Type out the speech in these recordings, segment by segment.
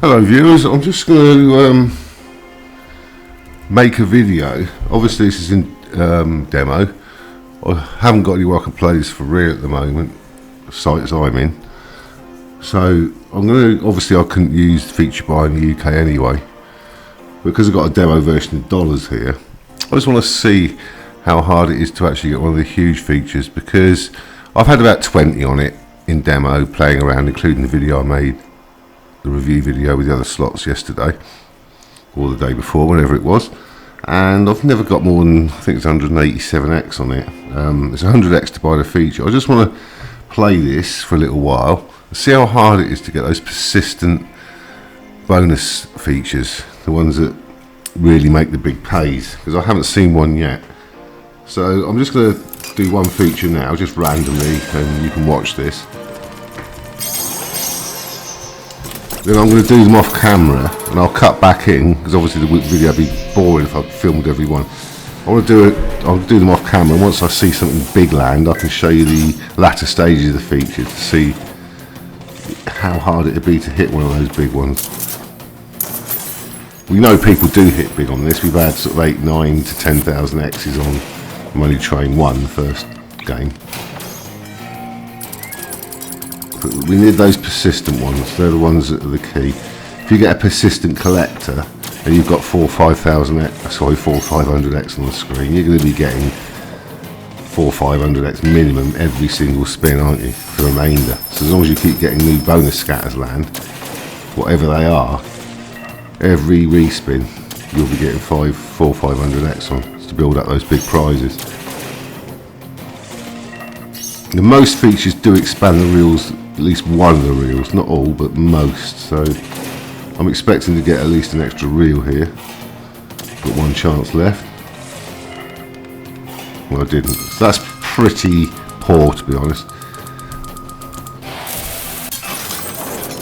Hello viewers, I'm just going to make a video. Obviously this is in demo. I haven't got anywhere I can play this for real at the moment, the sites I'm in. So I'm going to, obviously I couldn't use feature buy in the UK anyway, because I've got a demo version of dollars here. I just want to see how hard it is to actually get one of the huge features, because I've had about 20 on it in demo playing around, including the video I made, the review video with the other slots yesterday or the day before, whenever it was, and I've never got more than, I think it's 187x on it. It's 100x to buy the feature. I just want to play this for a little while and see how hard it is to get those persistent bonus features, the ones that really make the big pays, because I haven't seen one yet. So I'm just going to do one feature now, just randomly, and you can watch this. Then I'm going to do them off camera, and I'll cut back in, because obviously the video would be boring if I filmed everyone. I'll do them off camera, and once I see something big land, I can show you the latter stages of the feature to see how hard it would be to hit one of those big ones. We know people do hit big on this. We've had sort of 8, 9 to 10,000 X's on. I'm only trying one the first game. But we need those persistent ones. They're the ones that are the key. If you get a persistent collector and you've got 4 or 500X on the screen, you're going to be getting 4 or 500X minimum every single spin, aren't you, for the remainder? So as long as you keep getting new bonus scatters land, whatever they are, every respin you'll be getting 4 or 500X on to build up those big prizes. The most features do expand the reels, at least one of the reels, not all but most, so I'm expecting to get at least an extra reel here. Got one chance left. Well, I didn't, so that's pretty poor, to be honest.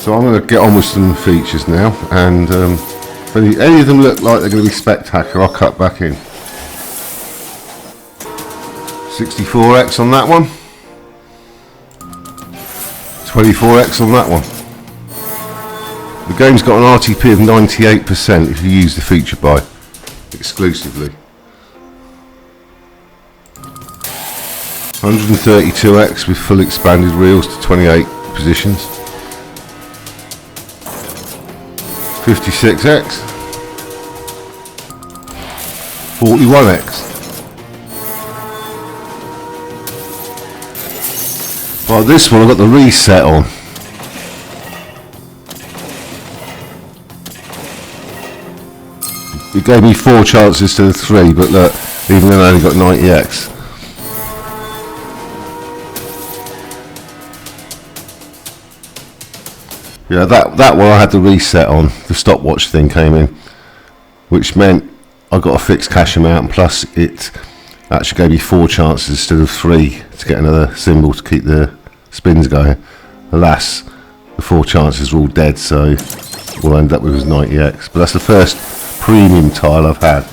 So I'm going to get on with some features now, and if any of them look like they're going to be spectacular, I'll cut back in. 64x on that one, 24x on that one. The game's got an RTP of 98% if you use the feature buy exclusively. 132x with full expanded reels to 28 positions. 56x, 41x. Well, this one I've got the reset on. It gave me 4 chances instead of 3, but look, even then I only got 90x. Yeah, that one I had the reset on. The stopwatch thing came in, which meant I got a fixed cash amount, and plus it actually gave me 4 chances instead of 3 to get another symbol to keep the spins going. Alas, the 4 chances were all dead, so all I ended up with was 90x. But that's the first premium tile I've had.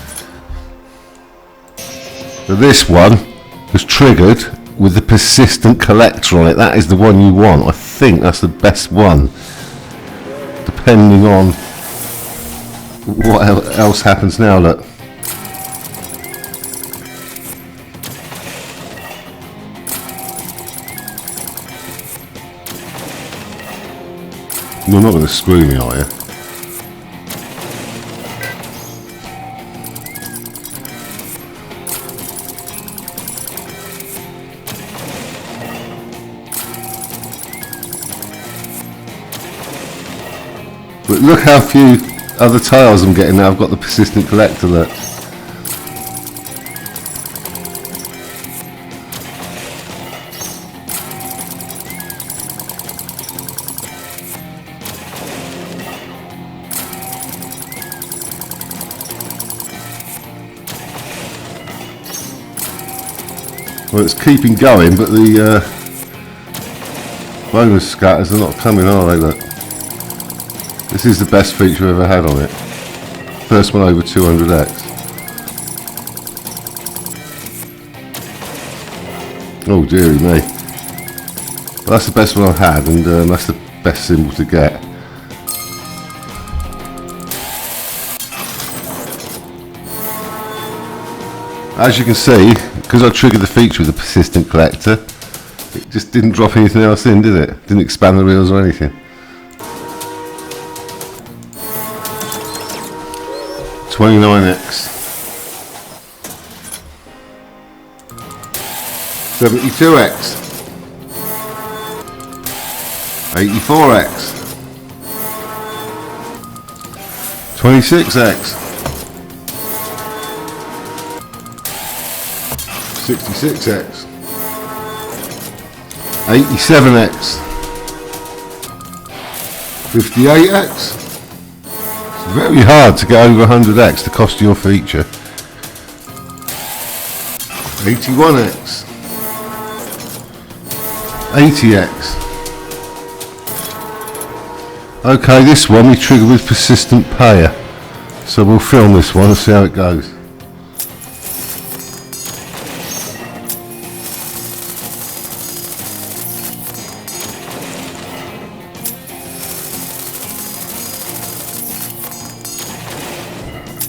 So this one was triggered with the persistent collector on it. That is the one you want. I think that's the best one, depending on what else happens now. Look, you're not going to screw me, are you? But look how few other tiles I'm getting now. I've got the persistent collector. Look. Well, it's keeping going, but the bonus scatters are not coming, are they? Look. This is the best feature I've ever had on it. First one over 200x. Oh dearie me. Well, that's the best one I've had, and that's the best symbol to get. As you can see, because I triggered the feature with the persistent collector, it just didn't drop anything else in, did it? Didn't expand the reels or anything. 29x. 72x. 84x. 26x. 66x. 87x. 58x. It's very hard to get over 100x to cost your feature. 81x. 80x. Okay, this one we trigger with persistent payer, so we'll film this one and see how it goes.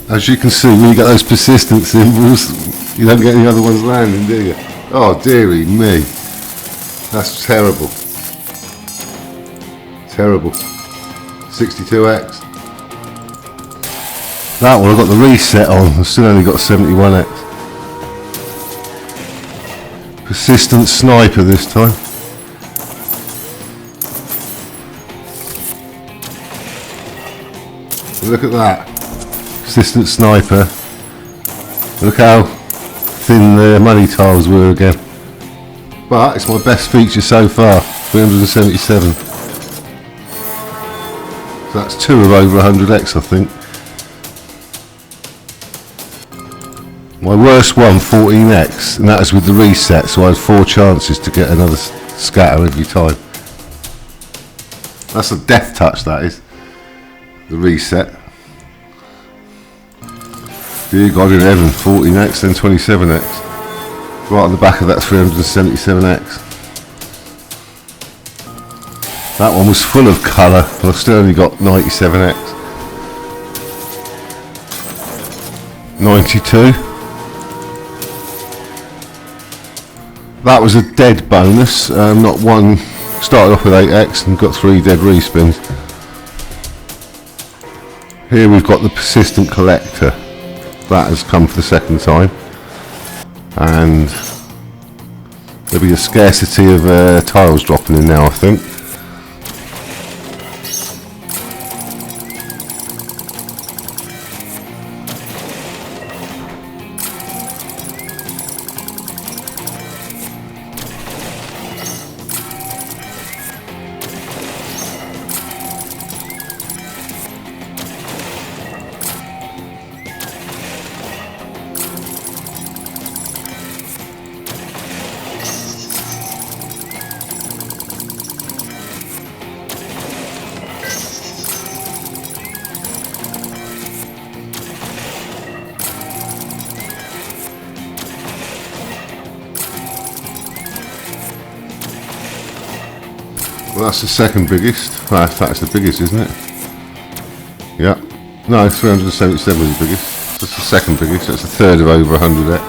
As you can see, when you get those persistent symbols, you don't get any other ones landing, do you? Oh dearie me, that's terrible. Terrible. 62x. That one I've got the reset on, I've still only got 71x. Persistent sniper this time. Look at that. Persistent sniper. Look how thin the money tiles were again. But it's my best feature so far, 377. So that's two of over 100x, I think. My worst one, 14x, and that was with the reset, so I had 4 chances to get another scatter every time. That's a death touch, that is. The reset. Dear God in heaven, 14x, then 27x. Right on the back of that 377x. That one was full of colour, but I've still only got 97x. 92. That was a dead bonus, not one. Started off with 8x and got 3 dead respins. Here we've got the persistent collector. That has come for the second time. And there'll be a scarcity of tiles dropping in now, I think. Well, that's the second biggest. Well, that's the biggest, isn't it? Yeah. No, 377 is the biggest. That's the second biggest. That's a third of over 100x.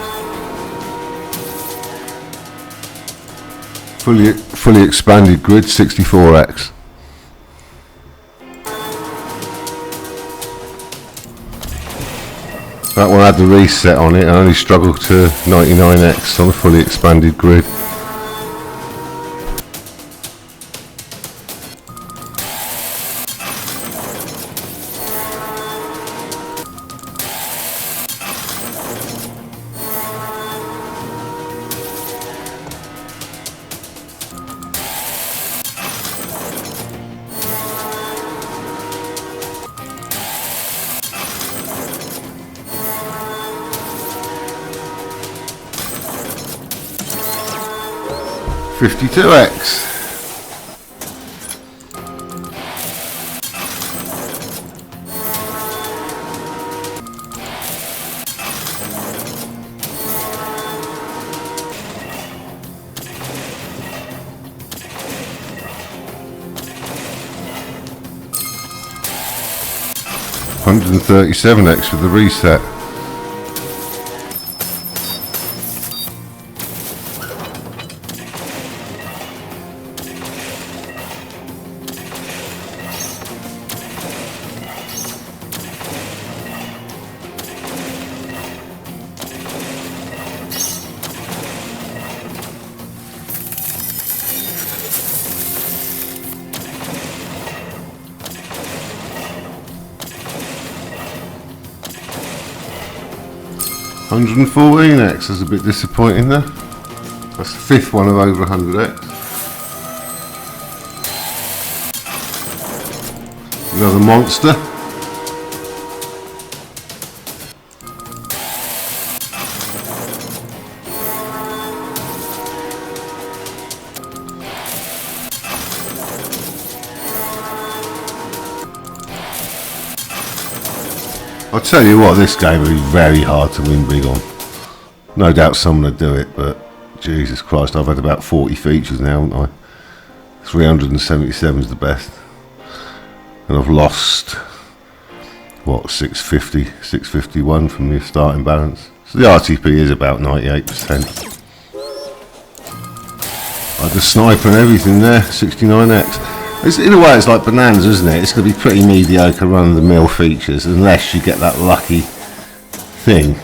Fully expanded grid, 64x. That one had the reset on it. I only struggled to 99x on a fully expanded grid. $52x. $137x for the reset. 114x, that's a bit disappointing there. That's the 5th one of over 100x. Another monster. I'll tell you what, this game will be very hard to win big on. No doubt someone will do it, but Jesus Christ, I've had about 40 features now, haven't I? 377 is the best. And I've lost, what, 650, 651 from the starting balance. So the RTP is about 98%. I had the sniper and everything there, 69x. In a way it's like Bonanza, isn't it? It's going to be pretty mediocre run-of-the-mill features unless you get that lucky thing,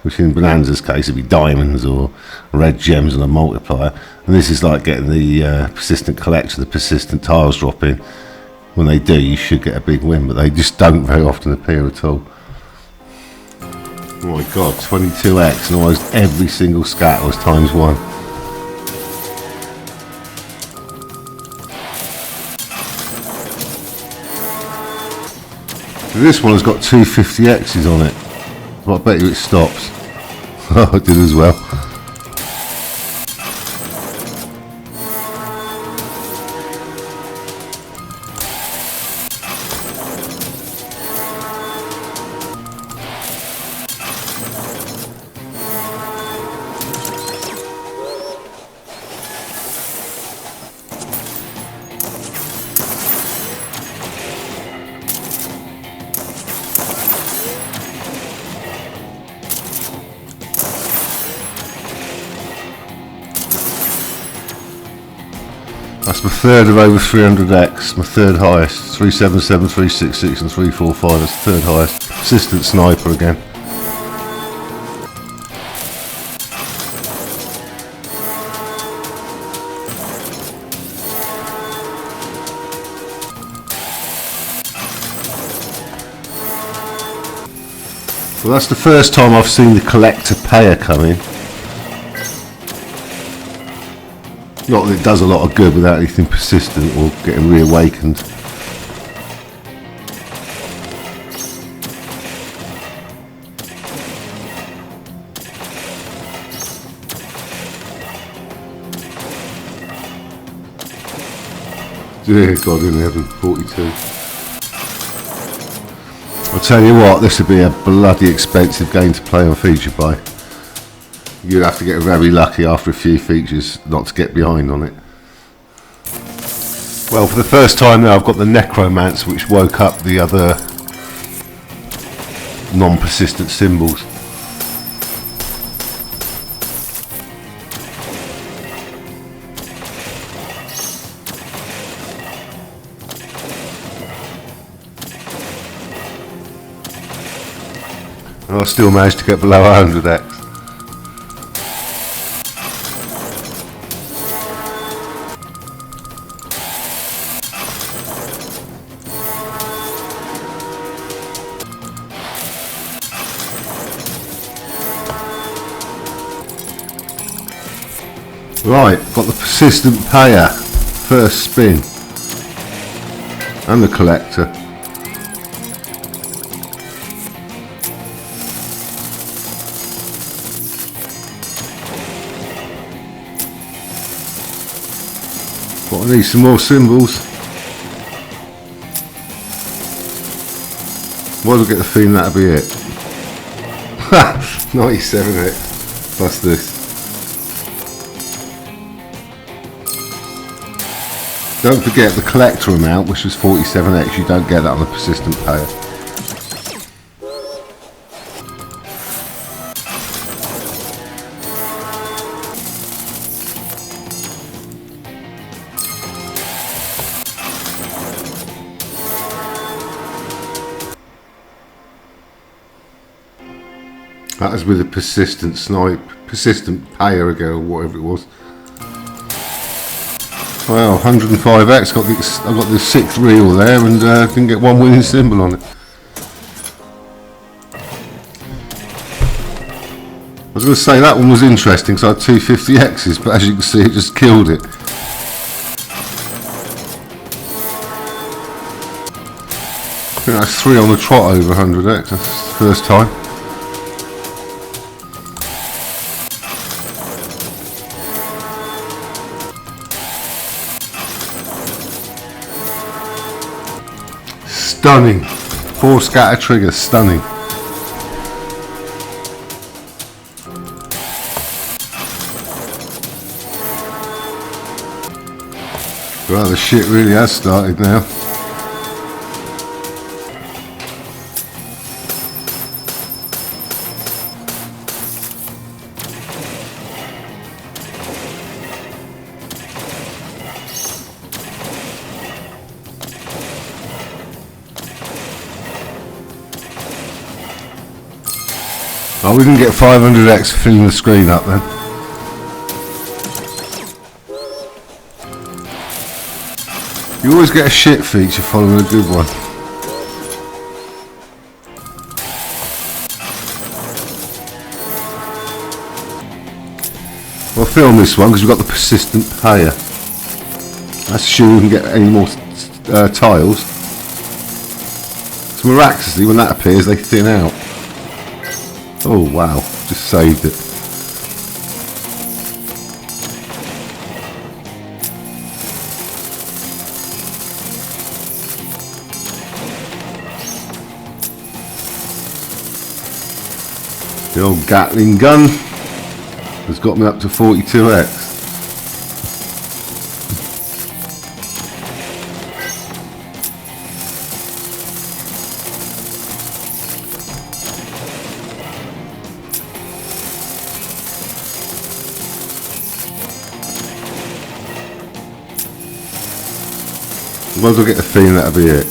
which in Bonanza's case would be diamonds or red gems and a multiplier. And this is like getting the persistent collection, the persistent tiles drop in. When they do, you should get a big win, but they just don't very often appear at all. Oh my god, 22x and almost every single scat was ×1. This one has got 250x's on it, but I bet you it stops. Oh, it did as well. That's my third of over 300x, my third highest. 377, 366 and 345, that's the third highest. Persistent sniper again. Well, that's the first time I've seen the collector payer come in. Not that it does a lot of good without anything persistent or getting reawakened. Dear God in heaven, 42. I'll tell you what, this would be a bloody expensive game to play on feature buy. You'd have to get very lucky after a few features not to get behind on it. Well, for the first time now I've got the Necromance, which woke up the other non-persistent symbols. And I still managed to get below 100x. Right, got the persistent payer, first spin, and the collector. But I need some more symbols. Why do I get the feeling that'll be it? 97x plus this. Don't forget the collector amount, which was 47x, you don't get that on the persistent payer. That was with a persistent payer again, or whatever it was. Well, 105x, I got the 6th reel there and didn't get one winning symbol on it. was going to say that one was interesting because I had two 50Xs, but as you can see it just killed it. I think that's 3 on the trot over 100X, that's the first time. Stunning. 4 scatter triggers, stunning. Well, the shit really has started now. Oh, we didn't get 500X filling the screen up then. You always get a shit feature following a good one. I'll film this one because we've got the persistent payer. That's assuming we can get any more tiles. So miraculously, when that appears, they thin out. Oh wow, just saved it. The old Gatling gun has got me up to 42X. Once I get the theme, that'll be it.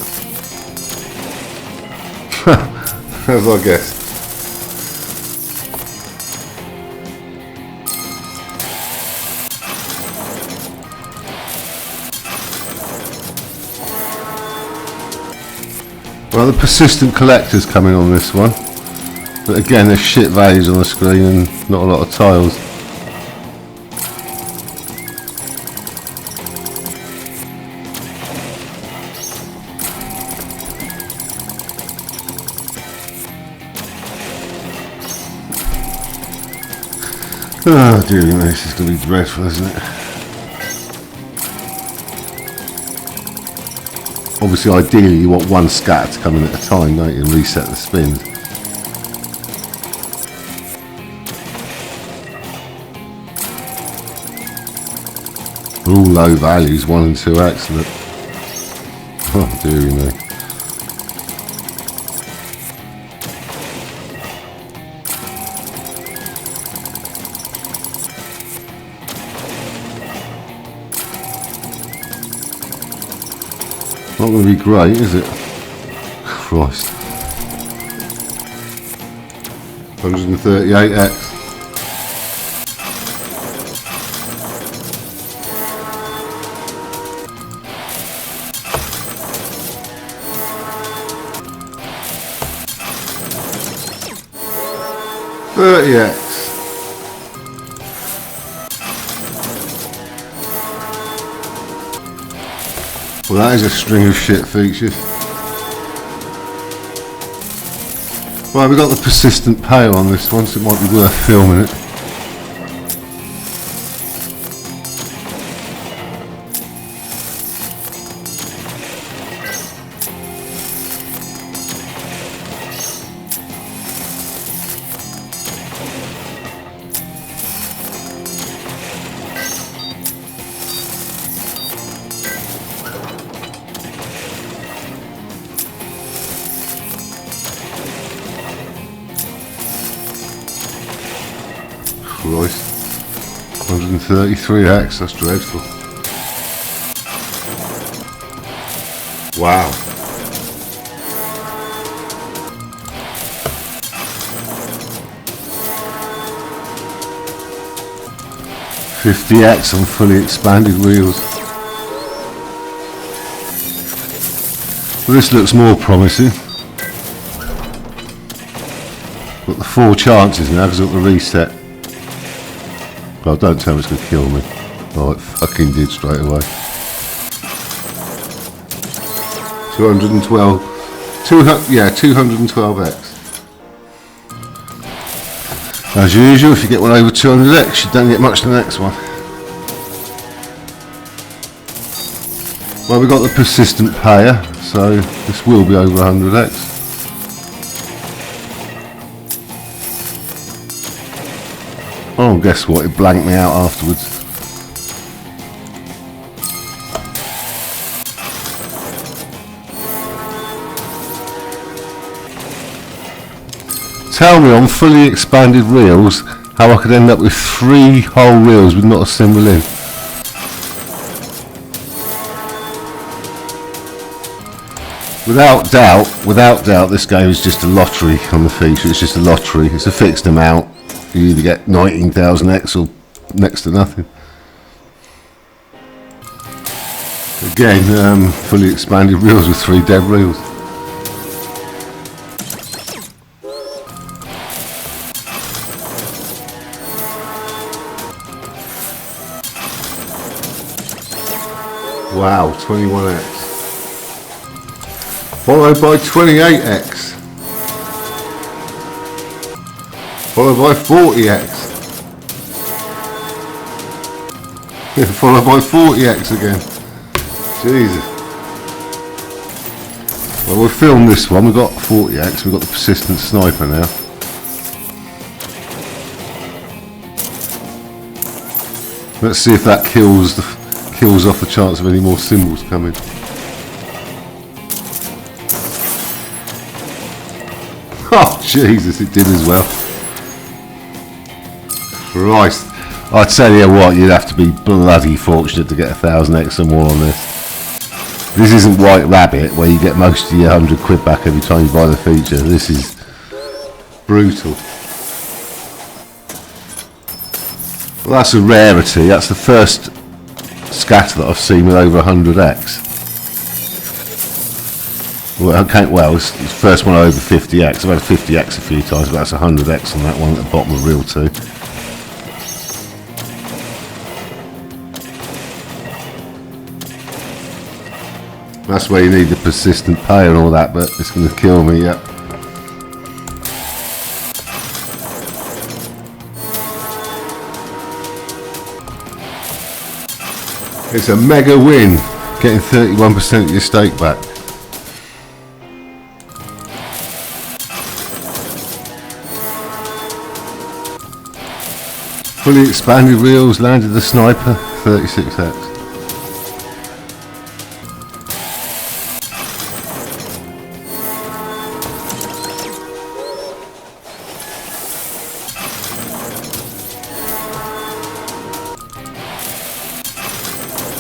As I guess. Well, the persistent collector's coming on this one, but again there's shit values on the screen and not a lot of tiles. Oh dear me, this is going to be dreadful, isn't it? Obviously, ideally you want one scatter to come in at a time, don't you, and reset the spins. All low values, 1 and 2 excellent. Oh dear me. Not going to be great, is it? Christ. 138X. Well, that is a string of shit features. Right, we've got the persistent payer on this one, so it might be worth filming it. Christ. 133X, that's dreadful. Wow. $50X on fully expanded wheels. Well, this looks more promising. Got the 4 chances now because I've got the reset. Oh, don't tell me it's going to kill me. Oh, it fucking did straight away. 212. 212x. As usual, if you get one over 200x, you don't get much the next one. Well, we've got the persistent payer, so this will be over 100x. Oh, guess what? It blanked me out afterwards. Tell me on fully expanded reels how I could end up with 3 whole reels with not a symbol in. Without doubt, this game is just a lottery on the feature. It's just a lottery. It's a fixed amount. You either get 19,000x or next to nothing. Again, fully expanded reels with 3 dead reels. Wow, 21x. Followed by 28x. Followed by 40x. Followed by 40x again. Jesus. Well, we'll film this one. We've got 40x. We've got the persistent sniper now. Let's see if that kills off the chance of any more symbols coming. Oh Jesus, it did as well. Christ, I tell you what, you'd have to be bloody fortunate to get 1000x or more on this. This isn't White Rabbit where you get most of your 100 quid back every time you buy the feature. This is brutal. Well, that's a rarity. That's the first scatter that I've seen with over 100x. Well, it's the first one over 50x. I've had 50x a few times, but that's 100x on that one at the bottom of reel 2. That's where you need the persistent pay and all that, but it's going to kill me, yeah. It's a mega win, getting 31% of your stake back. Fully expanded reels, landed the sniper, 36x.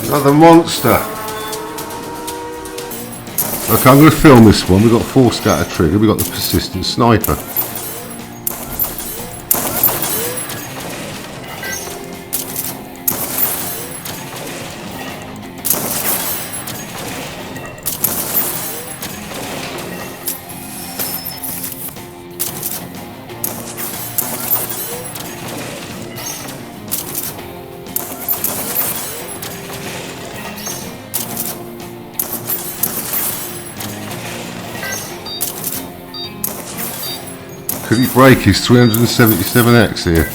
Another monster. Okay, I'm going to film this one. We've got 4 scatter trigger, we've got the persistent sniper. Could he break his 377x here?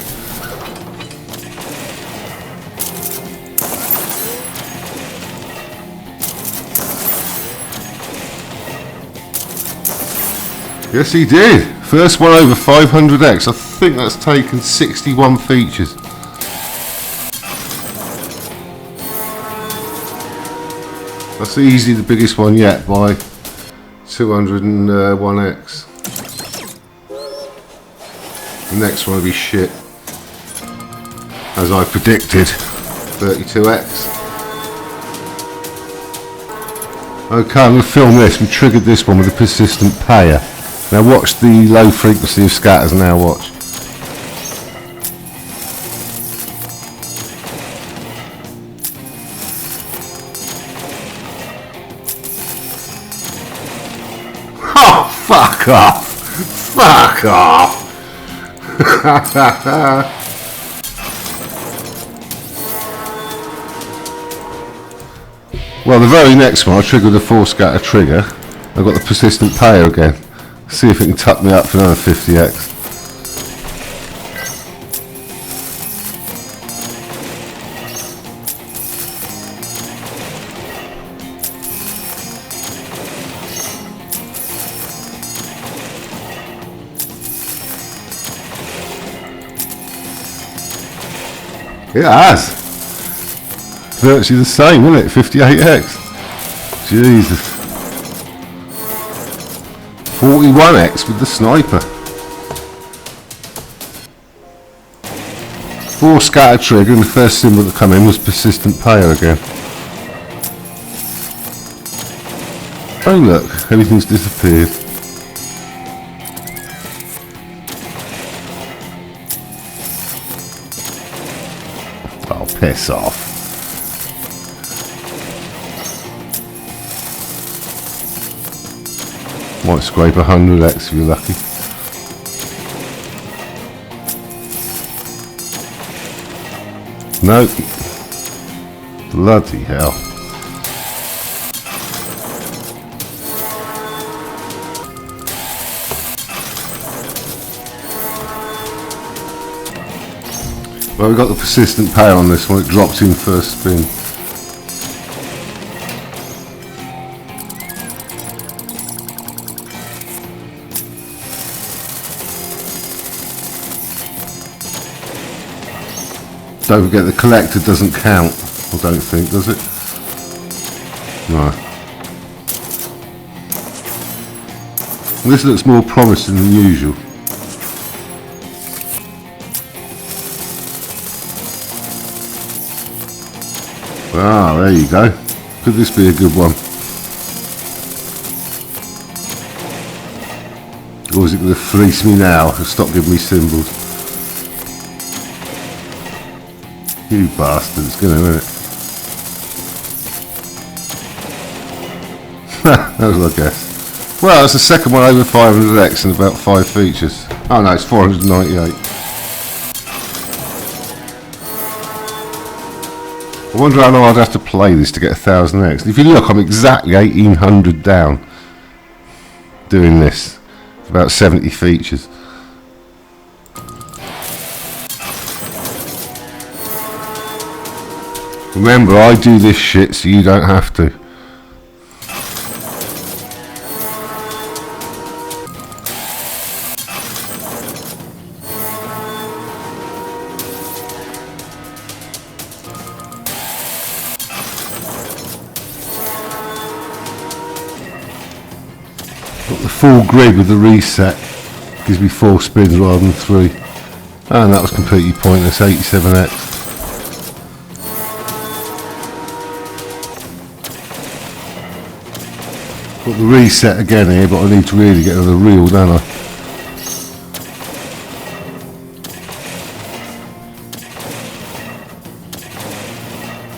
Yes, he did. First one over 500x. I think that's taken 61 features. That's easily the biggest one yet by 201x. The next one will be shit, as I predicted, 32x. Okay, I'm going to film this. We triggered this one with a persistent payer. Now watch the low frequency of scatters now, watch. Oh, fuck off! Fuck off! Well, the very next one, I triggered the 4 scatter trigger. I've got the persistent payer again. See if it can tuck me up for another 50x. It has. Virtually the same, isn't it? 58x. Jesus. 41x with the sniper. 4 scatter trigger, and the first symbol that come in was persistent payer again. Oh look, everything's disappeared. Oh, piss off. Might scrape 100x if you're lucky. Nope. Bloody hell. Well, we got the persistent payer on this one. It dropped in first spin. Don't forget the collector doesn't count, I don't think, does it? No. This looks more promising than usual. Ah, there you go. Could this be a good one? Or is it going to fleece me now and stop giving me symbols? You bastard, it's going to, isn't it? That was my guess. Well, it's the second one over 500x and about 5 features. Oh no, it's 498. I wonder how long I'd have to play this to get 1000x. If you look, I'm exactly 1800 down doing this. It's about 70 features. Remember, I do this shit so you don't have to. Got the full grid with the reset. Gives me 4 spins rather than 3. And that was completely pointless, 87x. Got the reset again here, but I need to really get another reel, don't I?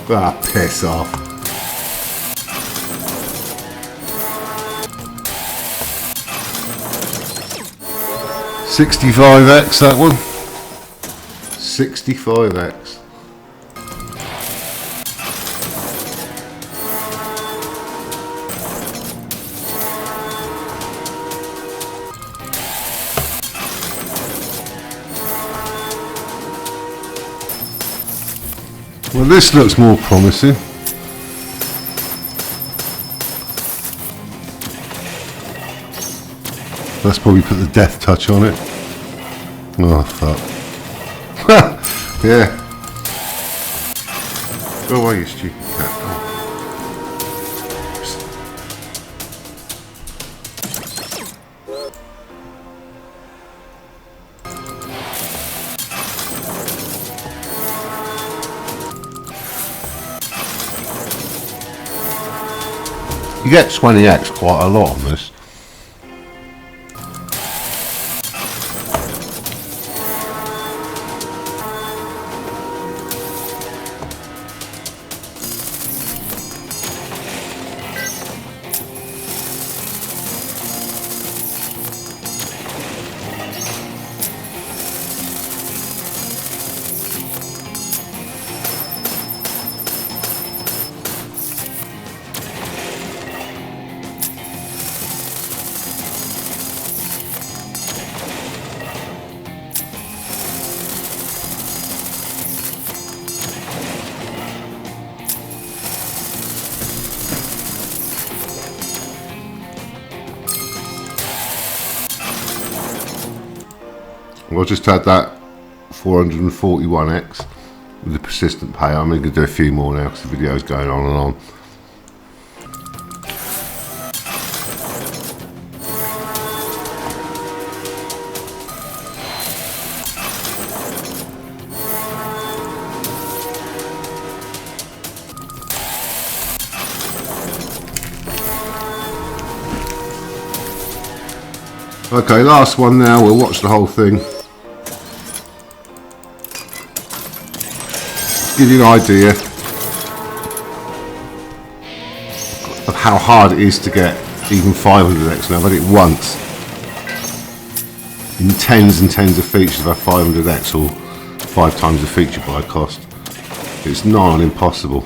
Ah, piss off. $65x that one. 65x. Well, this looks more promising. Let's probably put the death touch on it. Oh, fuck. Yeah. Go away, you stupid cat. Oh. You get 20x quite a lot on this. I'll just add that 441x with the persistent pay. I'm going to do a few more now because the video is going on and on. Okay, last one now, we'll watch the whole thing. Give you an idea of how hard it is to get even 500x. Now I've had it once. In tens and tens of features of our 500x, or 5 times the feature by cost. It's nigh on impossible.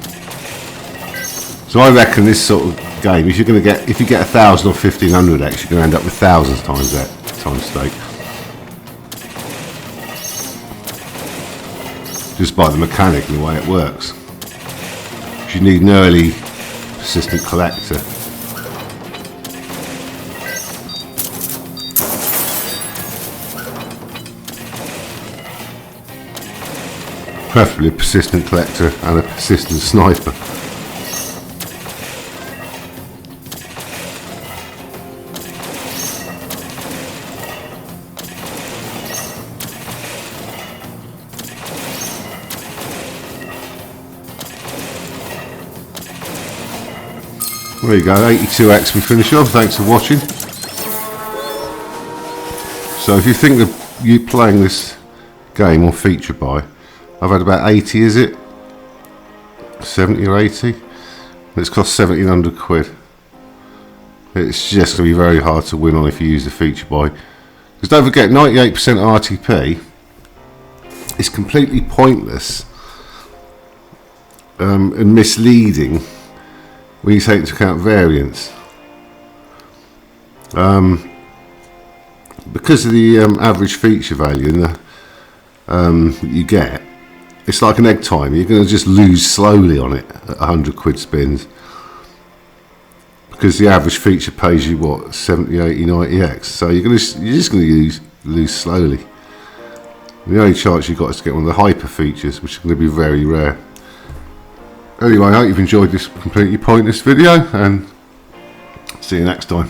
So I reckon this sort of game, if you get 1,000 or 1,500x, you're going to end up with thousands times that times stake. Just by the mechanic and the way it works. You need an early persistent collector. Preferably a persistent collector and a persistent sniper. There you go, 82x we finish off. Thanks for watching. So if you think of you playing this game on feature buy, I've had about 80, is it? 70 or 80? It's cost 1,700 quid. It's just going to be very hard to win on if you use the feature buy. Because don't forget, 98% RTP is completely pointless and misleading when you take into account variance. Because of the average feature value and that you get, it's like an egg timer. You're going to just lose slowly on it at 100 quid spins, because the average feature pays you what, 70, 80, 90x. So you're just going to lose slowly. And the only chance you've got is to get one of the hyper features, which are going to be very rare. Anyway, I hope you've enjoyed this completely pointless video, and see you next time.